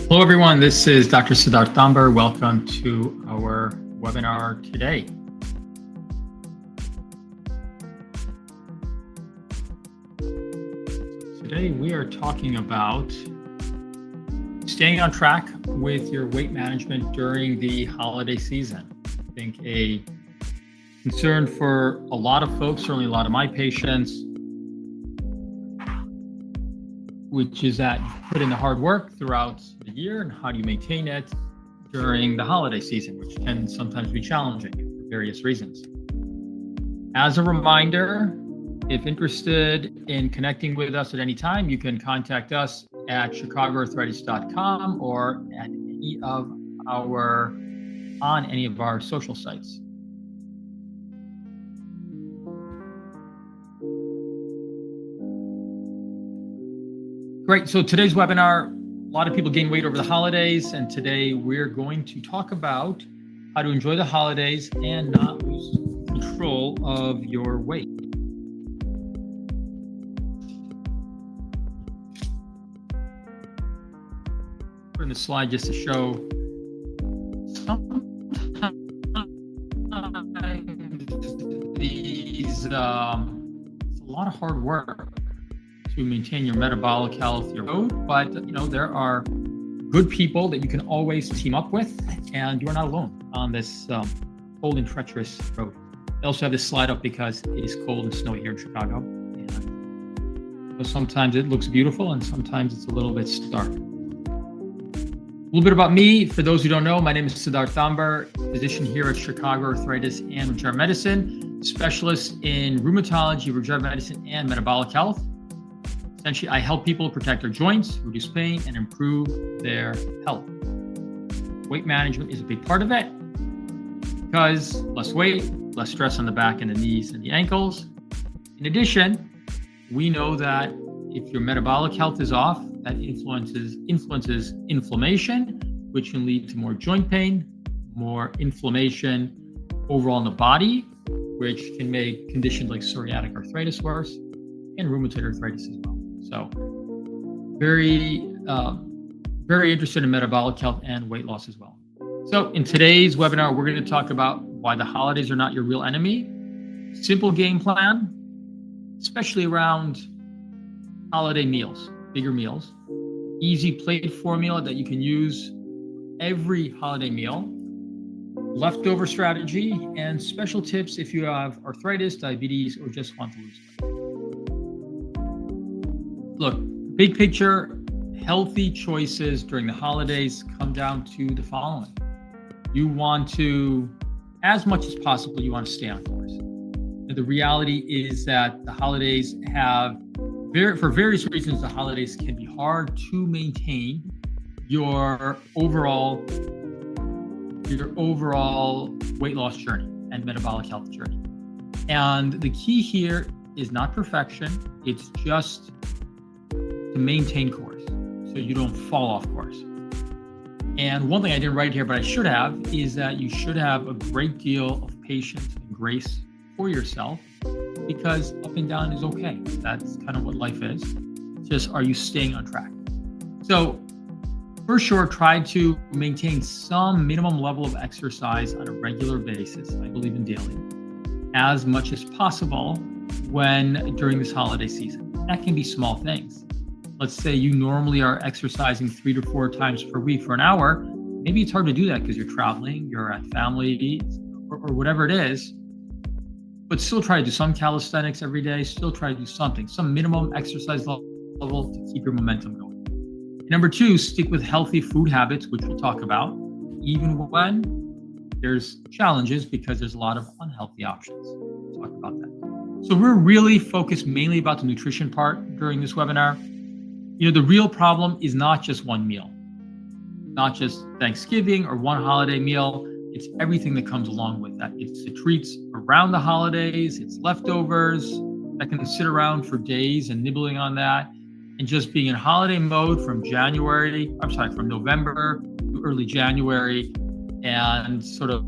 Hello, everyone. This is Dr. Siddharth Dambar. Welcome to our webinar today. Today, we are talking about staying on track with your weight management during the holiday season. I think a concern for a lot of folks, certainly a lot of my patients, which is that you put in the hard work throughout the year, and how do you maintain it during the holiday season, which can sometimes be challenging for various reasons. As a reminder, if interested in connecting with us at any time, you can contact us at chicagoarthritis.com or at any of on any of our social sites. Great. So today's webinar, a lot of people gain weight over the holidays, and today we're going to talk about how to enjoy the holidays and not lose control of your weight. Put in the slide just to show sometimes these, it's a lot of hard work to maintain your metabolic health, your road, but there are good people that you can always team up with, and you are not alone on this cold and treacherous road. I also have this slide up because it is cold and snowy here in Chicago, and so sometimes it looks beautiful and sometimes it's a little bit stark. A little bit about me, for those who don't know, my name is Siddharth Dambar, physician here at Chicago Arthritis and Regenerative Medicine, specialist in rheumatology, regenerative medicine, and metabolic health. Essentially, I help people protect their joints, reduce pain, and improve their health. Weight management is a big part of it because less weight, less stress on the back and the knees and the ankles. In addition, we know that if your metabolic health is off, that influences inflammation, which can lead to more joint pain, more inflammation overall in the body, which can make conditions like psoriatic arthritis worse, and rheumatoid arthritis as well. So very interested in metabolic health and weight loss as well. So in today's webinar, we're going to talk about why the holidays are not your real enemy, simple game plan, especially around holiday meals, bigger meals, easy plate formula that you can use every holiday meal, leftover strategy, and special tips if you have arthritis, diabetes, or just want to lose weight. Look, big picture, healthy choices during the holidays come down to the following. You want to, as much as possible, you want to stay on course. And the reality is that the holidays for various reasons, the holidays can be hard to maintain your overall weight loss journey and metabolic health journey. And the key here is not perfection, it's just to maintain course so you don't fall off course. And one thing I didn't write here, but I should have, is that you should have a great deal of patience and grace for yourself, because up and down is okay. That's kind of what life is. Just, are you staying on track? So for sure, try to maintain some minimum level of exercise on a regular basis. I believe in daily, as much as possible during this holiday season. That can be small things. Let's say you normally are exercising 3 to 4 times per week for an hour. Maybe it's hard to do that because you're traveling, you're at family, or whatever it is. But still try to do some calisthenics every day. Still try to do something, some minimum exercise level to keep your momentum going. Number 2, stick with healthy food habits, which we'll talk about, even when there's challenges, because there's a lot of unhealthy options. We'll talk about that. So we're really focused mainly about the nutrition part during this webinar. The real problem is not just one meal, not just Thanksgiving or one holiday meal. It's everything that comes along with that. It's the treats around the holidays, it's leftovers that can sit around for days and nibbling on that, and just being in holiday mode from November to early January, and sort of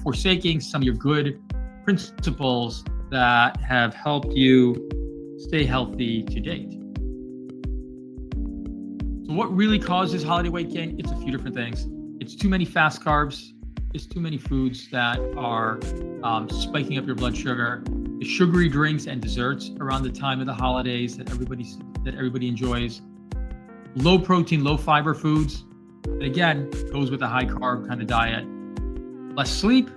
forsaking some of your good principles that have helped you stay healthy to date. So So what really causes holiday weight gain? It's a few different things. It's too many fast carbs. It's too many foods that are spiking up your blood sugar. The sugary drinks and desserts around the time of the holidays that everybody enjoys. Low protein, low fiber foods. And again, goes with a high carb kind of diet. Less sleep,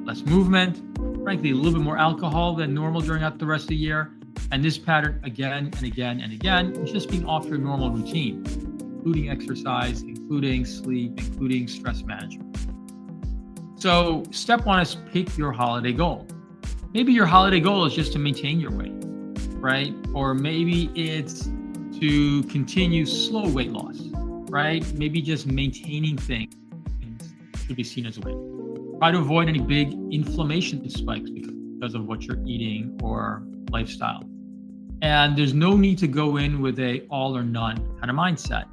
less movement, frankly, a little bit more alcohol than normal during the rest of the year. And this pattern again and again and again is just being off your normal routine, including exercise, including sleep, including stress management. So step one is pick your holiday goal. Maybe your holiday goal is just to maintain your weight, right? Or maybe it's to continue slow weight loss, right? Maybe just maintaining things should be seen as a weight. Try to avoid any big inflammation spikes because of what you're eating or lifestyle. And there's no need to go in with a all or none kind of mindset,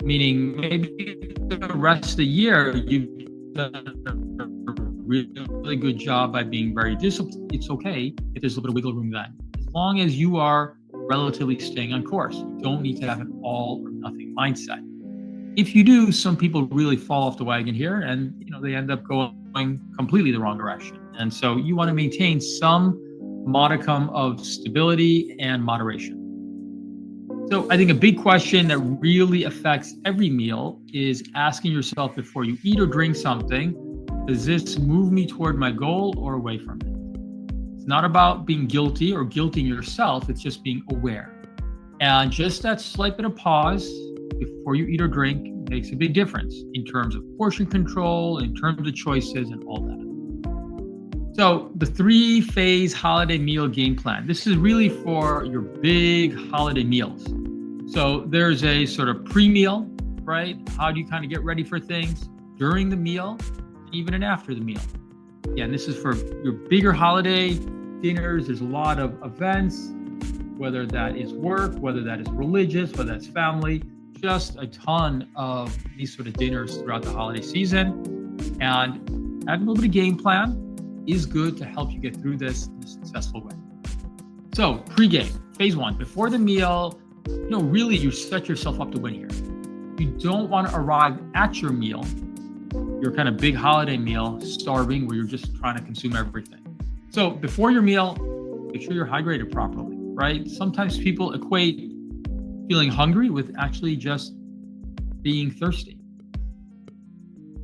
meaning maybe the rest of the year you've done a really good job by being very disciplined. It's okay if there's a little bit of wiggle room then, as long as you are relatively staying on course. You don't need to have an all or nothing mindset. If you do, some people really fall off the wagon here and they end up going completely the wrong direction. And so you want to maintain some modicum of stability and moderation. So I think a big question that really affects every meal is asking yourself before you eat or drink something, does this move me toward my goal or away from it? It's not about being guilty or guilting yourself, it's just being aware. And just that slight bit of pause before you eat or drink makes a big difference in terms of portion control, in terms of choices and all that. So the 3-phase holiday meal game plan. This is really for your big holiday meals. So there's a sort of pre-meal, right? How do you kind of get ready for things during the meal, even and after the meal? Again, this is for your bigger holiday dinners. There's a lot of events, whether that is work, whether that is religious, whether that's family, just a ton of these sort of dinners throughout the holiday season. And having a little bit of game plan is good to help you get through this in a successful way. So pre-game, phase 1, before the meal, really you set yourself up to win here. You don't want to arrive at your meal, your kind of big holiday meal, starving, where you're just trying to consume everything. So before your meal, make sure you're hydrated properly, right? Sometimes people equate feeling hungry with actually just being thirsty.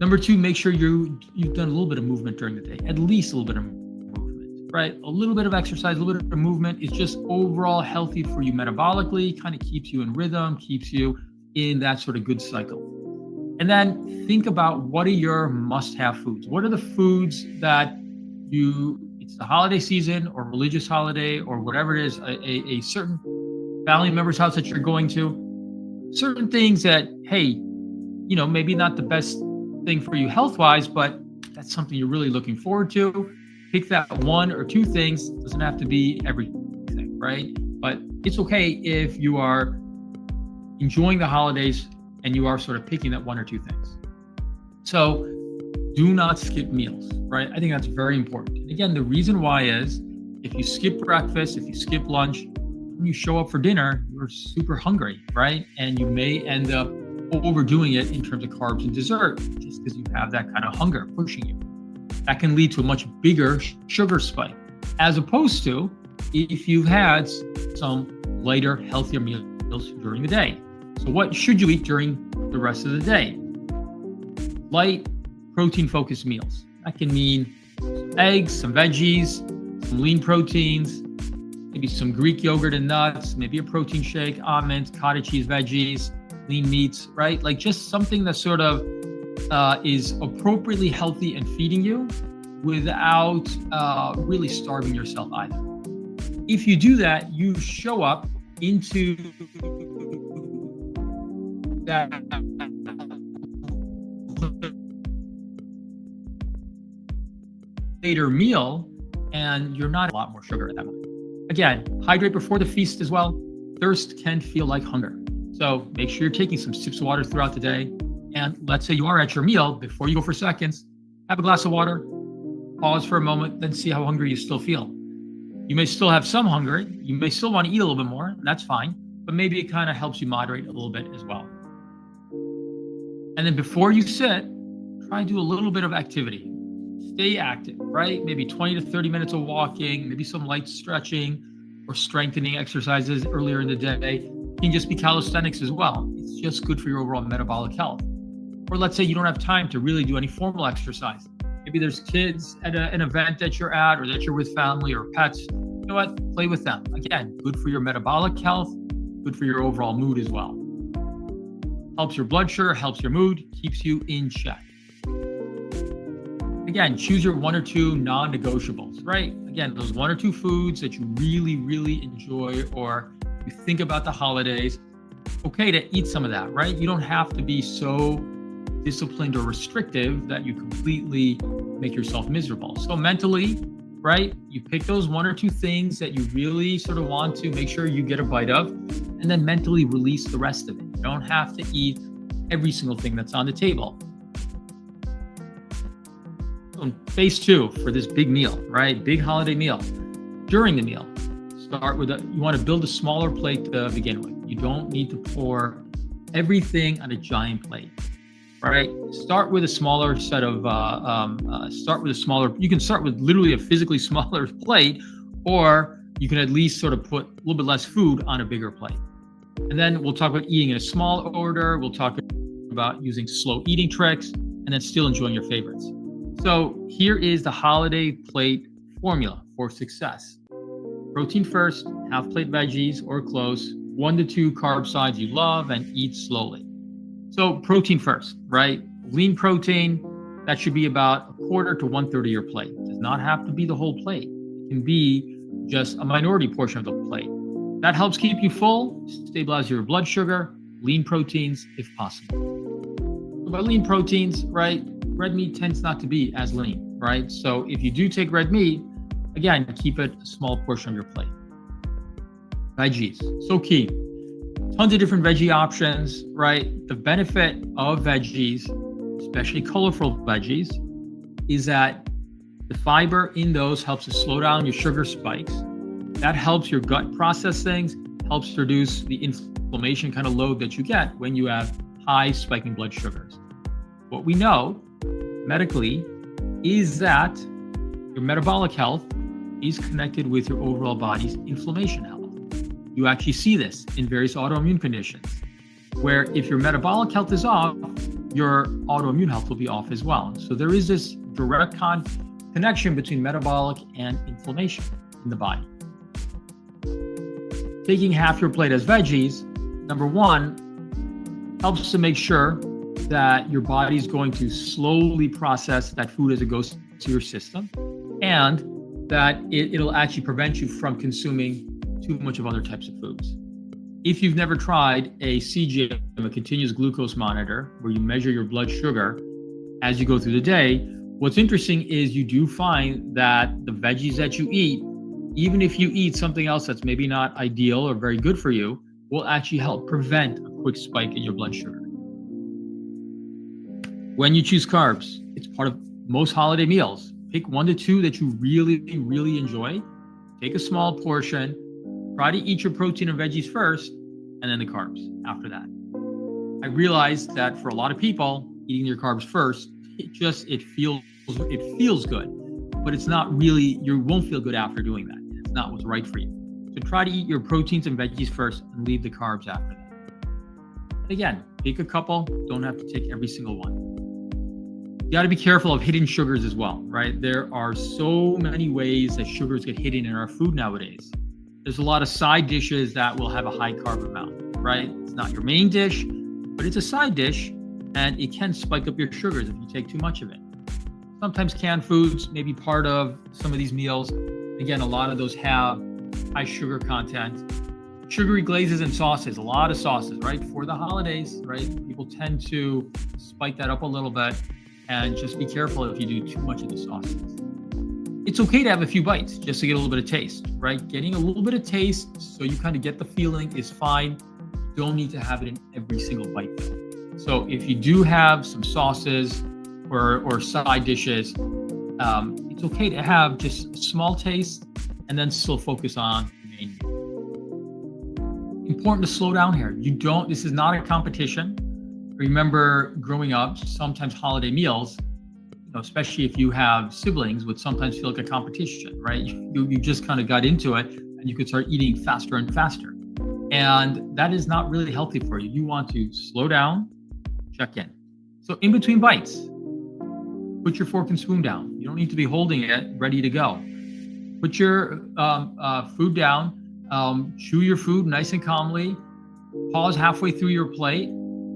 Number 2, make sure you've done a little bit of movement during the day, at least a little bit of movement, right? A little bit of exercise, a little bit of movement is just overall healthy for you metabolically, kind of keeps you in rhythm, keeps you in that sort of good cycle. And then think about what are your must-have foods? What are the foods that it's the holiday season or religious holiday or whatever it is, a certain family member's house that you're going to, certain things that, hey, maybe not the best thing for you health-wise, but that's something you're really looking forward to. Pick that 1 or 2 things. It doesn't have to be everything, right? But it's okay if you are enjoying the holidays and you are sort of picking that 1 or 2 things. So do not skip meals, right? I think that's very important. And again, the reason why is if you skip breakfast, if you skip lunch, when you show up for dinner, you're super hungry, right? And you may end up overdoing it in terms of carbs and dessert, just because you have that kind of hunger pushing you. That can lead to a much bigger sugar spike, as opposed to if you've had some lighter, healthier meals during the day. So what should you eat during the rest of the day? Light, protein-focused meals. That can mean eggs, some veggies, some lean proteins, maybe some Greek yogurt and nuts, maybe a protein shake, almonds, cottage cheese, veggies, lean meats, right? Like just something that sort of is appropriately healthy and feeding you without really starving yourself either. If you do that, you show up into that later meal and you're not a lot more sugar at that moment. Again, hydrate before the feast as well. Thirst can feel like hunger. So make sure you're taking some sips of water throughout the day. And let's say you are at your meal, before you go for seconds, have a glass of water, pause for a moment, then see how hungry you still feel. You may still have some hunger. You may still want to eat a little bit more. That's fine. But maybe it kind of helps you moderate a little bit as well. And then before you sit, try and do a little bit of activity. Stay active, right? Maybe 20 to 30 minutes of walking, maybe some light stretching or strengthening exercises earlier in the day. It can just be calisthenics as well. It's just good for your overall metabolic health. Or let's say you don't have time to really do any formal exercise. Maybe there's kids at an event that you're at or that you're with family or pets. You know what? Play with them. Again, good for your metabolic health, good for your overall mood as well. Helps your blood sugar, helps your mood, keeps you in check. Again, choose your 1 or 2 non-negotiables, right? Again, those 1 or 2 foods that you really, really enjoy or you think about the holidays. Okay to eat some of that, right? You don't have to be so disciplined or restrictive that you completely make yourself miserable. So mentally, right, you pick those 1 or 2 things that you really sort of want to make sure you get a bite of, and then mentally release the rest of it. You don't have to eat every single thing that's on the table. So phase 2 for this big meal, right? Big holiday meal. During the meal, start with you want to build a smaller plate to begin with. You don't need to pour everything on a giant plate. Right? Start with a smaller set of, you can start with literally a physically smaller plate, or you can at least sort of put a little bit less food on a bigger plate. And then we'll talk about eating in a small order. We'll talk about using slow eating tricks and then still enjoying your favorites. So here is the holiday plate formula for success. Protein first, half plate veggies or close, 1 to 2 carb sides you love, and eat slowly. So protein first, right? Lean protein, that should be about a quarter to 1/3 of your plate. It does not have to be the whole plate. It can be just a minority portion of the plate. That helps keep you full, stabilize your blood sugar, lean proteins if possible. So by lean proteins, right, red meat tends not to be as lean, right? So if you do take red meat, again, keep it a small portion of your plate. Veggies, so key. Tons of different veggie options, right? The benefit of veggies, especially colorful veggies, is that the fiber in those helps to slow down your sugar spikes. That helps your gut process things, helps reduce the inflammation kind of load that you get when you have high spiking blood sugars. What we know medically is that your metabolic health is connected with your overall body's inflammation health. You actually see this in various autoimmune conditions, where if your metabolic health is off, your autoimmune health will be off as well. So there is this direct connection between metabolic and inflammation in the body. Taking half your plate as veggies, number 1, helps to make sure that your body is going to slowly process that food as it goes to your system, and that it'll actually prevent you from consuming too much of other types of foods. If you've never tried a CGM, a continuous glucose monitor, where you measure your blood sugar as you go through the day, what's interesting is you do find that the veggies that you eat, even if you eat something else that's maybe not ideal or very good for you, will actually help prevent a quick spike in your blood sugar. When you choose carbs, it's part of most holiday meals. Pick 1 to 2 that you really, really enjoy. Take a small portion. Try to eat your protein and veggies first, and then the carbs after that. I realized that for a lot of people, eating your carbs first, it feels good, but it's not really, you won't feel good after doing that. It's not what's right for you. So try to eat your proteins and veggies first and leave the carbs after that. And again, pick a couple, don't have to take every single one. You got to be careful of hidden sugars as well, right? There are so many ways that sugars get hidden in our food nowadays. There's a lot of side dishes that will have a high carb amount, right? It's not your main dish, but it's a side dish, and it can spike up your sugars if you take too much of it. Sometimes canned foods may be part of some of these meals. Again, a lot of those have high sugar content. Sugary glazes and sauces, a lot of sauces, right? For the holidays, right? People tend to spike that up a little bit, and just be careful if you do too much of the sauces. It's okay to have a few bites just to get a little bit of taste, right? Getting a little bit of taste so you kind of get the feeling is fine. You don't need to have it in every single bite though. So if you do have some sauces or side dishes, it's okay to have just a small taste and then still focus on the main meal. Important to slow down here. This is not a competition. remember growing up, sometimes holiday meals, especially if you have siblings, would sometimes feel like a competition, right? You just kind of got into it and you could start eating faster and faster. And that is not really healthy for you. You want to slow down, check in. So in between bites, put your fork and spoon down. You don't need to be holding it ready to go. Put your food down, chew your food nice and calmly, pause halfway through your plate,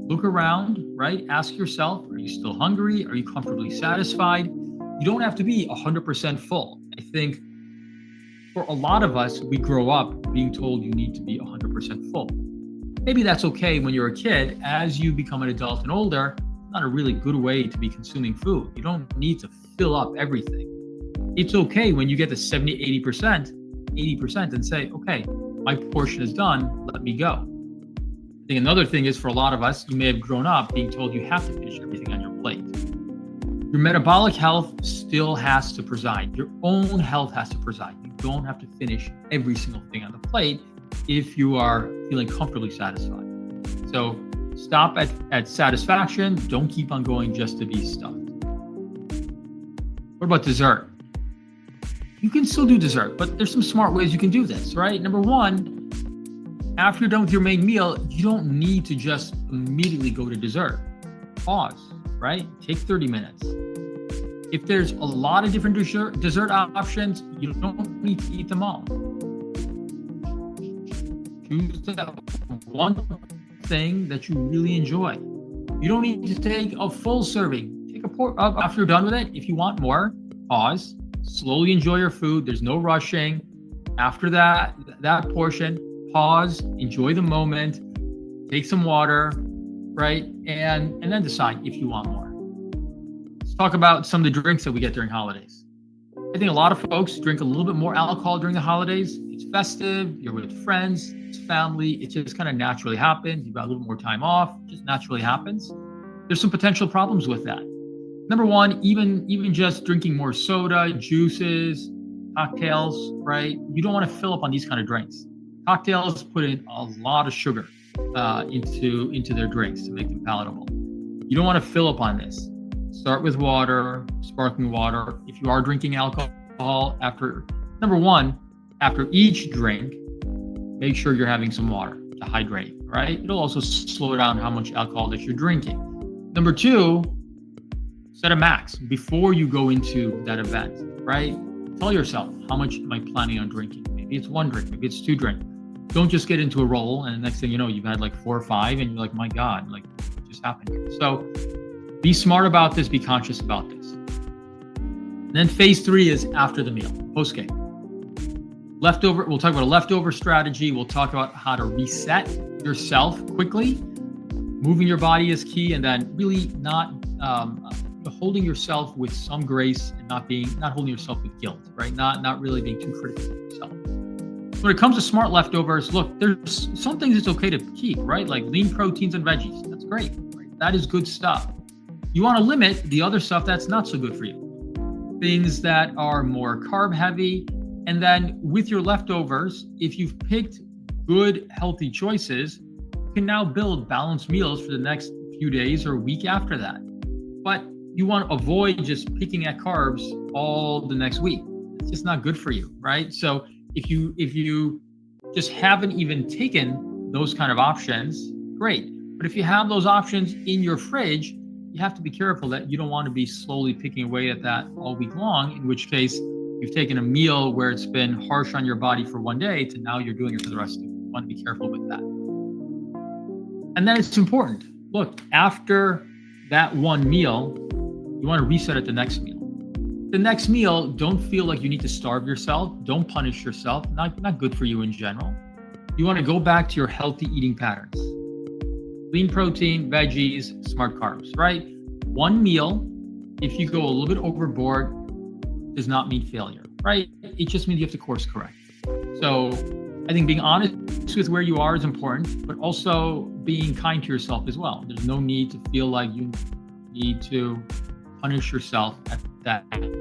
look around, right? Ask yourself, are you still hungry? Are you comfortably satisfied? You don't have to be 100% full. I think for a lot of us, we grow up being told you need to be 100% full. Maybe that's okay when you're a kid. As you become an adult and older, it's not a really good way to be consuming food. You don't need to fill up everything. It's okay when you get to 70, 80% and say, okay, my portion is done, let me go. I think another thing is for a lot of us, you may have grown up being told you have to finish everything on your plate. Your metabolic health still has to preside. Your own health has to preside. You don't have to finish every single thing on the plate if you are feeling comfortably satisfied. So stop at satisfaction. Don't keep on going just to be stuffed. What about dessert? You can still do dessert, but there's some smart ways you can do this, right? Number one, after you're done with your main meal, you don't need to just immediately go to dessert. Pause, right? Take 30 minutes. If there's a lot of different dessert options, you don't need to eat them all. Choose that one thing that you really enjoy. You don't need to take a full serving. Take a after you're done with it. If you want more, pause. Slowly enjoy your food. There's no rushing. After that portion, pause, enjoy the moment, take some water, right? And then decide if you want more. Let's talk about some of the drinks that we get during holidays. I think a lot of folks drink a little bit more alcohol during the holidays. It's festive, you're with friends, it's family, it just kind of naturally happens. You've got a little more time off, it just naturally happens. There's some potential problems with that. Number one, even just drinking more soda, juices, cocktails, right? You don't want to fill up on these kind of drinks. Cocktails put in a lot of sugar into their drinks to make them palatable. You don't want to fill up on this. Start with water, sparkling water. If you are drinking alcohol, number one, after each drink, make sure you're having some water to hydrate, right? It'll also slow down how much alcohol that you're drinking. Number two, set a max before you go into that event, right? Tell yourself, how much am I planning on drinking? Maybe it's one drink, maybe it's two drinks. Don't just get into a roll and the next thing you know, you've had like 4 or 5 and you're like, my God, like what just happened here? So be smart about this, be conscious about this. And then phase 3 is after the meal, post-game. Leftover, we'll talk about a leftover strategy. We'll talk about how to reset yourself quickly. Moving your body is key, and then really not holding yourself with some grace and not holding yourself with guilt, right? Not really being too critical of yourself. When it comes to smart leftovers, look, there's some things it's okay to keep, right? Like lean proteins and veggies. That's great, right? That is good stuff. You want to limit the other stuff that's not so good for you. Things that are more carb heavy. And then with your leftovers, if you've picked good, healthy choices, you can now build balanced meals for the next few days or week after that. But you want to avoid just picking at carbs all the next week. It's just not good for you, right? So if you just haven't even taken those kind of options, great. But if you have those options in your fridge, you have to be careful that you don't want to be slowly picking away at that all week long, in which case you've taken a meal where it's been harsh on your body for one day to now you're doing it for the rest of the week. You want to be careful with that. And then it's important. Look, after that one meal, you want to reset at the next meal. The next meal, don't feel like you need to starve yourself. Don't punish yourself. Not good for you in general. You want to go back to your healthy eating patterns. Lean protein, veggies, smart carbs, right? One meal, if you go a little bit overboard, does not mean failure, right? It just means you have to course correct. So I think being honest with where you are is important, but also being kind to yourself as well. There's no need to feel like you need to punish yourself at that week.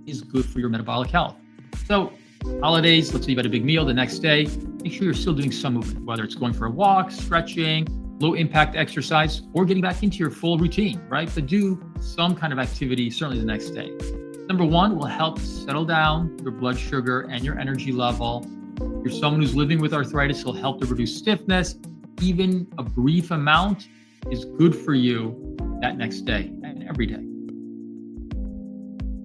Is good for your metabolic health. So Holidays, let's say you've had a big meal the next day, make sure you're still doing some movement, whether it's going for a walk, stretching, low impact exercise, or getting back into your full routine, right? But do some kind of activity, certainly the next day. Number one will help settle down your blood sugar and your energy level. If you're someone who's living with arthritis, it'll help to reduce stiffness. Even a brief amount is good for you that next day and every day.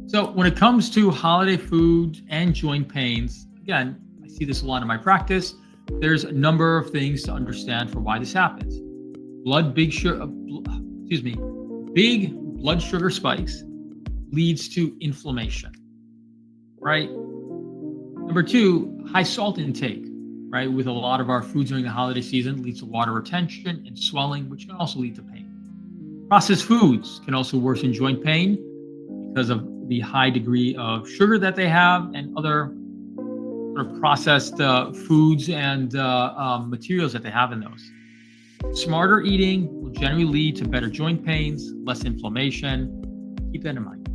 So when it comes to holiday food and joint pains, again, I see this a lot in my practice. There's a number of things to understand for why this happens. Big blood sugar spikes leads to inflammation, right? Number two, high salt intake, right? With a lot of our foods during the holiday season leads to water retention and swelling, which can also lead to pain. Processed foods can also worsen joint pain because of the high degree of sugar that they have and other sort of processed foods and materials that they have in those. Smarter eating will generally lead to better joint pains, less inflammation. Keep that in mind.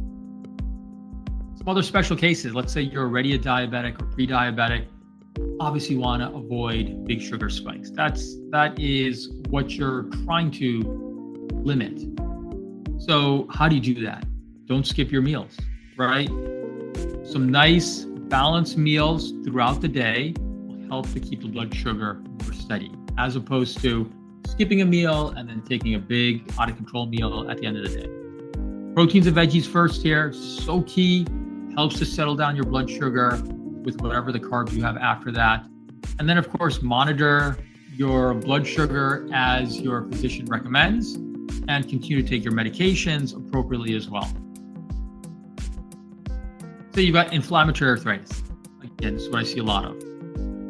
Some other special cases, let's say you're already a diabetic or pre-diabetic, obviously want to avoid big sugar spikes. That is what you're trying to limit. So how do you do that? Don't skip your meals, right? Some nice balanced meals throughout the day will help to keep the blood sugar more steady, as opposed to skipping a meal and then taking a big out of control meal at the end of the day. Proteins and veggies first here, so key, helps to settle down your blood sugar with whatever the carbs you have after that. And then of course, monitor your blood sugar as your physician recommends and continue to take your medications appropriately as well. So you've got inflammatory arthritis. Again, this is what I see a lot of.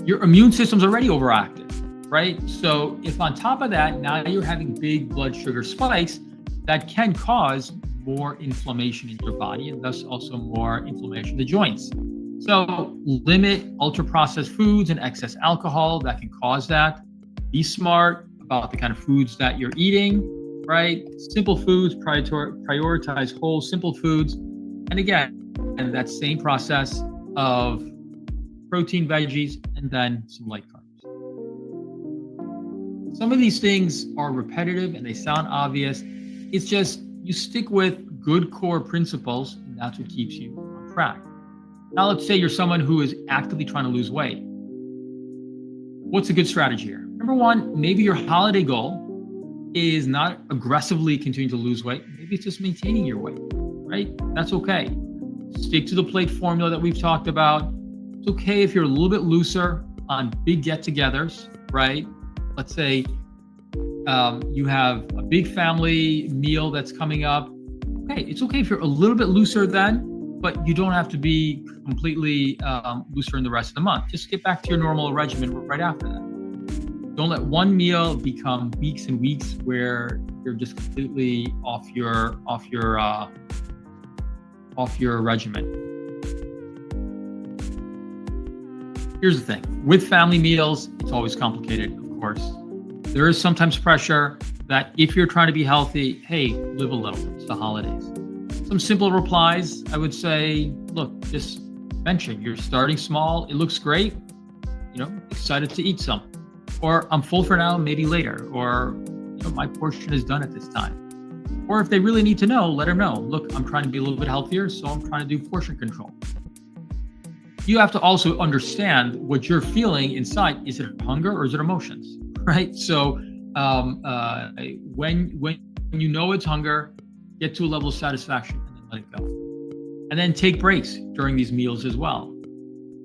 Your immune system's already overactive, right? So if on top of that, now you're having big blood sugar spikes, that can cause more inflammation in your body and thus also more inflammation in the joints. So limit ultra-processed foods and excess alcohol that can cause that. Be smart about the kind of foods that you're eating, right? Simple foods, prioritize whole, simple foods. And again, and that same process of protein, veggies, and then some light carbs. Some of these things are repetitive and they sound obvious. It's just you stick with good core principles, and that's what keeps you on track. Now, let's say you're someone who is actively trying to lose weight. What's a good strategy here? Number one, maybe your holiday goal is not aggressively continuing to lose weight. Maybe it's just maintaining your weight, right? That's okay. Stick to the plate formula that we've talked about. It's okay if you're a little bit looser on big get-togethers, right? Let's say you have a big family meal that's coming up. Okay, it's okay if you're a little bit looser then, but you don't have to be completely looser in the rest of the month. Just get back to your normal regimen right after that. Don't let one meal become weeks and weeks where you're just completely off your regimen. Here's the thing, with family meals, it's always complicated, of course. There is sometimes pressure that if you're trying to be healthy, hey, live a little, it's the holidays. Some simple replies, I would say, look, just mention you're starting small, it looks great, excited to eat some. Or I'm full for now, maybe later. Or my portion is done at this time. Or if they really need to know, let them know. Look, I'm trying to be a little bit healthier, so I'm trying to do portion control. You have to also understand what you're feeling inside. Is it hunger or is it emotions, right? So when you know it's hunger, get to a level of satisfaction and then let it go. And then take breaks during these meals as well.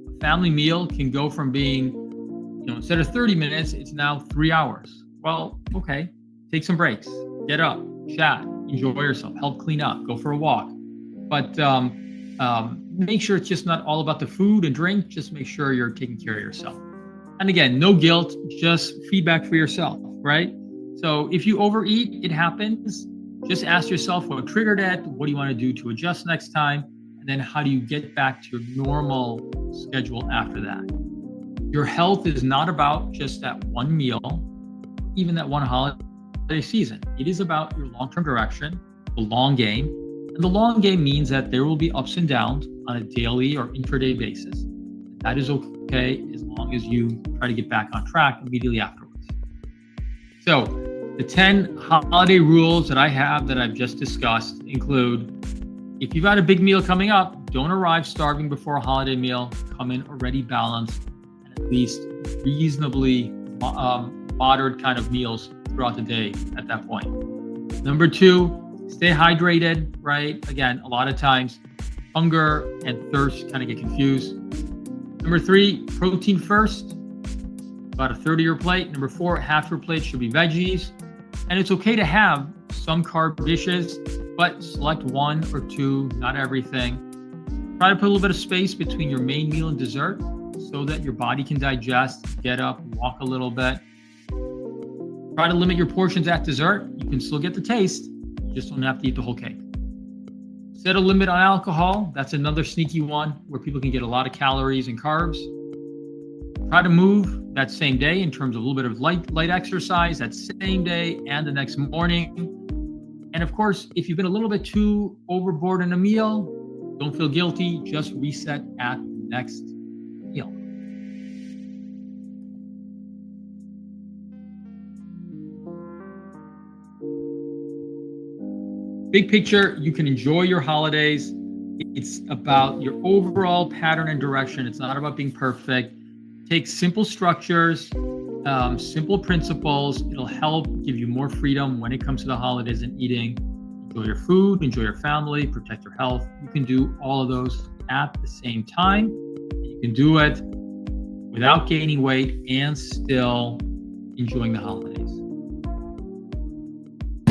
A family meal can go from being, instead of 30 minutes, it's now 3 hours. Well, okay, take some breaks, get up, chat, enjoy yourself, help clean up, go for a walk. But make sure it's just not all about the food and drink, just make sure you're taking care of yourself. And again, no guilt, just feedback for yourself, right? So if you overeat, it happens. Just ask yourself what triggered it, what do you want to do to adjust next time, and then how do you get back to your normal schedule after that? Your health is not about just that one meal, even that one holiday season. It is about your long-term direction, the long game. And the long game means that there will be ups and downs on a daily or intraday basis. That is okay as long as you try to get back on track immediately afterwards. So the 10 holiday rules that I have that I've just discussed include: if you've got a big meal coming up, don't arrive starving before a holiday meal. Come in already balanced and at least reasonably moderate kind of meals throughout the day at that point. Number 2, stay hydrated, right? Again, a lot of times hunger and thirst kind of get confused. Number 3, protein first, about a third of your plate. Number 4, half your plate should be veggies. And it's okay to have some carb dishes, but select 1 or 2, not everything. Try to put a little bit of space between your main meal and dessert so that your body can digest, get up, walk a little bit. Try to limit your portions at dessert. You can still get the taste, you just don't have to eat the whole cake. Set a limit on alcohol. That's another sneaky one where people can get a lot of calories and carbs. Try to move that same day in terms of a little bit of light exercise that same day and the next morning. And of course, if you've been a little bit too overboard in a meal, don't feel guilty. Just reset at the next meal. Big picture, you can enjoy your holidays. It's about your overall pattern and direction. It's not about being perfect. Take simple structures, simple principles. It'll help give you more freedom when it comes to the holidays and eating. Enjoy your food, enjoy your family, protect your health. You can do all of those at the same time. You can do it without gaining weight and still enjoying the holidays.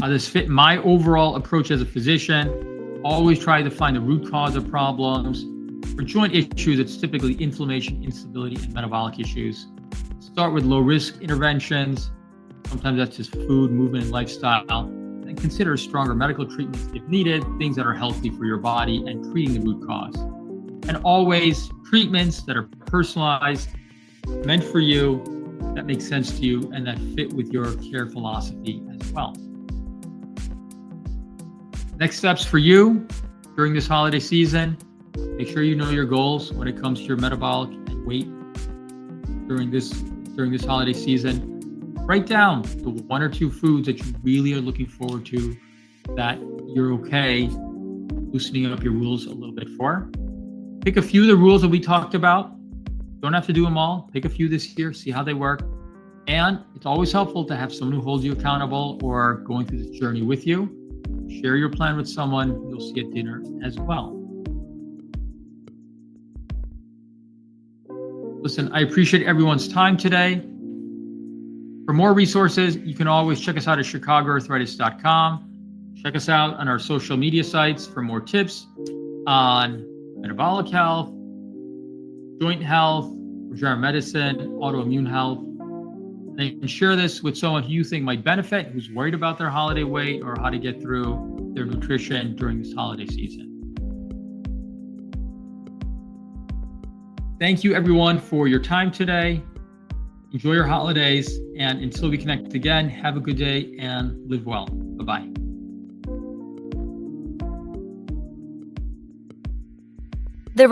How does fit my overall approach as a physician? Always try to find the root cause of problems. For joint issues, it's typically inflammation, instability, and metabolic issues. Start with low-risk interventions. Sometimes that's just food, movement, and lifestyle. And consider stronger medical treatments if needed, things that are healthy for your body, and treating the root cause. And always treatments that are personalized, meant for you, that make sense to you, and that fit with your care philosophy as well. Next steps for you during this holiday season: make sure you know your goals when it comes to your metabolic and weight during this holiday season. Write down the 1 or 2 foods that you really are looking forward to, that you're okay loosening up your rules a little bit for. Pick a few of the rules that we talked about. Don't have to do them all. Pick a few this year, see how they work. And it's always helpful to have someone who holds you accountable or going through this journey with you. Share your plan with someone you'll see at dinner as well. Listen, I appreciate everyone's time today. For more resources, you can always check us out at chicagoarthritis.com. Check us out on our social media sites for more tips on metabolic health, joint health, regenerative medicine, autoimmune health. And you can share this with someone who you think might benefit, who's worried about their holiday weight or how to get through their nutrition during this holiday season. Thank you, everyone, for your time today. Enjoy your holidays. And until we connect again, have a good day and live well. Bye-bye. The